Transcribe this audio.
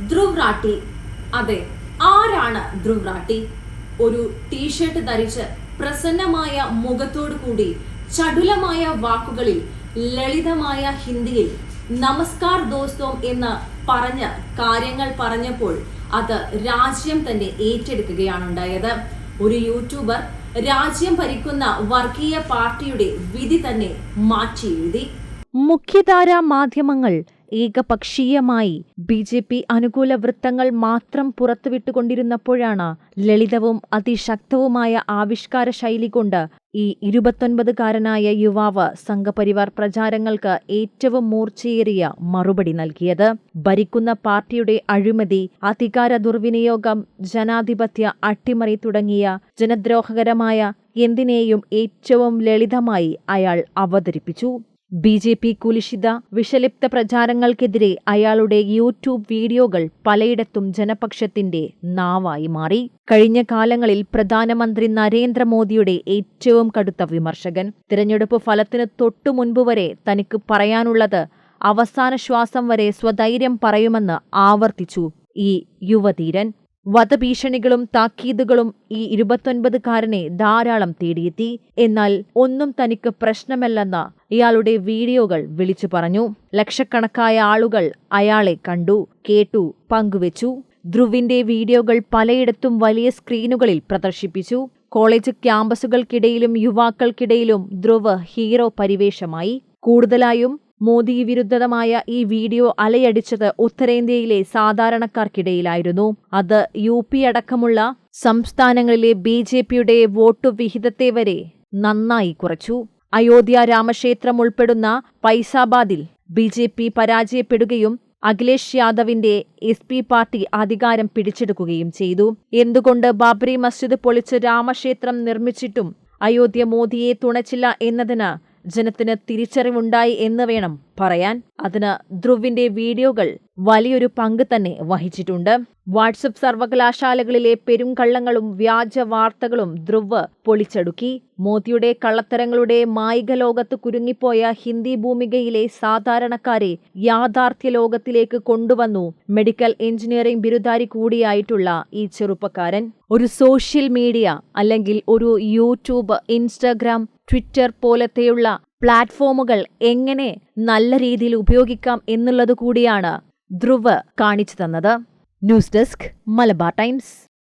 ധ്രുവ് റാട്ടി. അതെ, ആരാണ് ധ്രുവ് റാട്ടി? ഒരു ടീഷർട്ട് ധരിച്ച് പ്രസന്നമായ മുഖത്തോടു കൂടി ചടുലമായ വാക്കുകളിൽ ലളിതമായ ഹിന്ദിയിൽ നമസ്കാർ ദോസ്തോം എന്ന് പറഞ്ഞ് കാര്യങ്ങൾ പറഞ്ഞപ്പോൾ അത് രാജ്യം തന്നെ ഏറ്റെടുക്കുകയാണ് ഉണ്ടായത്. ഒരു യൂട്യൂബർ രാജ്യം ഭരിക്കുന്ന വർഗീയ പാർട്ടിയുടെ വിധി തന്നെ മാറ്റി എഴുതി. മുഖ്യധാരാ മാധ്യമങ്ങൾ ഏകപക്ഷീയമായി ബി.ജെ.പി. അനുകൂല വൃത്തങ്ങൾ മാത്രം പുറത്തുവിട്ടുകൊണ്ടിരുന്നപ്പോഴാണ് ലളിതവും അതിശക്തവുമായ ആവിഷ്കാര ശൈലി കൊണ്ട് ഈ 29-കാരനായ യുവാവ് സംഘപരിവാർ പ്രചാരങ്ങൾക്ക് ഏറ്റവും മൂർച്ചയേറിയ മറുപടി നൽകിയത്. ഭരിക്കുന്ന പാർട്ടിയുടെ അഴിമതി, അധികാര ദുർവിനിയോഗം, ജനാധിപത്യ അട്ടിമറി തുടങ്ങിയ ജനദ്രോഹകരമായ എന്തിനേയും ഏറ്റവും ലളിതമായി അയാൾ അവതരിപ്പിച്ചു. ബി.ജെ.പി. കുലിശിത വിഷലിപ്ത പ്രചാരങ്ങൾക്കെതിരെ അയാളുടെ യൂട്യൂബ് വീഡിയോകൾ പലയിടത്തും ജനപക്ഷത്തിന്റെ നാവായി മാറി. കഴിഞ്ഞ കാലങ്ങളിൽ പ്രധാനമന്ത്രി നരേന്ദ്രമോദിയുടെ ഏറ്റവും കടുത്ത വിമർശകൻ. തിരഞ്ഞെടുപ്പ് ഫലത്തിന് തൊട്ടു മുൻപ് വരെ തനിക്ക് പറയാനുള്ളത് അവസാന ശ്വാസം വരെ സ്വധൈര്യം പറയുമെന്ന് ആവർത്തിച്ചു ഈ യുവധീരൻ. വധഭീഷണികളും താക്കീതുകളും ഈ 29-കാരനെ ധാരാളം തേടിയെത്തി. എന്നാൽ ഒന്നും തനിക്ക് പ്രശ്നമല്ലെന്ന് ഇയാളുടെ വീഡിയോകൾ വിളിച്ചു പറഞ്ഞു. ലക്ഷക്കണക്കായ ആളുകൾ അയാളെ കണ്ടു, കേട്ടു, പങ്കുവച്ചു. ധ്രുവിന്റെ വീഡിയോകൾ പലയിടത്തും വലിയ സ്ക്രീനുകളിൽ പ്രദർശിപ്പിച്ചു. കോളേജ് ക്യാമ്പസുകൾക്കിടയിലും യുവാക്കൾക്കിടയിലും ധ്രുവ് ഹീറോ പരിവേഷമായി. കൂടുതലായും മോദി വിരുദ്ധമായ ഈ വീഡിയോ അലയടിച്ചത് ഉത്തരേന്ത്യയിലെ സാധാരണക്കാർക്കിടയിലായിരുന്നു. അത് യു.പി. അടക്കമുള്ള സംസ്ഥാനങ്ങളിലെ ബി.ജെ.പിയുടെ വോട്ടു വിഹിതത്തെ വരെ നന്നായി കുറച്ചു. അയോധ്യ രാമക്ഷേത്രം ഉൾപ്പെടുന്ന ഫൈസാബാദിൽ ബി.ജെ.പി. പരാജയപ്പെടുകയും അഖിലേഷ് യാദവിന്റെ എസ്.പി. പാർട്ടി അധികാരം പിടിച്ചെടുക്കുകയും ചെയ്തു. എന്തുകൊണ്ട് ബാബറി മസ്ജിദ് പൊളിച്ച് രാമക്ഷേത്രം നിർമ്മിച്ചിട്ടും അയോധ്യ മോദിയെ തുണച്ചില്ല എന്നതിന് ജനത്തിന് തിരിച്ചറിവുണ്ടായി എന്ന് വേണം പറയാൻ. അതിന് ധ്രുവിന്റെ വീഡിയോകൾ വലിയൊരു പങ്ക് തന്നെ വഹിച്ചിട്ടുണ്ട്. വാട്സപ്പ് സർവകലാശാലകളിലെ പെരുംകള്ളങ്ങളും വ്യാജ വാർത്തകളും ധ്രുവ് പൊളിച്ചടുക്കി. മോദിയുടെ കള്ളത്തരങ്ങളുടെ മായിക ലോകത്ത് കുരുങ്ങിപ്പോയ ഹിന്ദി ഭൂമികയിലെ സാധാരണക്കാരെ യാഥാർത്ഥ്യ ലോകത്തിലേക്ക് കൊണ്ടുവന്നു. മെഡിക്കൽ എഞ്ചിനീയറിംഗ് ബിരുദാരി കൂടിയായിട്ടുള്ള ഈ ചെറുപ്പക്കാരൻ ഒരു സോഷ്യൽ മീഡിയ അല്ലെങ്കിൽ ഒരു യൂട്യൂബ്, ഇൻസ്റ്റഗ്രാം, ട്വിറ്റർ പോലത്തെയുള്ള പ്ലാറ്റ്ഫോമുകൾ എങ്ങനെ നല്ല രീതിയിൽ ഉപയോഗിക്കാം എന്നുള്ളത് കൂടിയാണ് ധ്രുവ് കാണിച്ചു തന്നത്. News desk, Malabar times.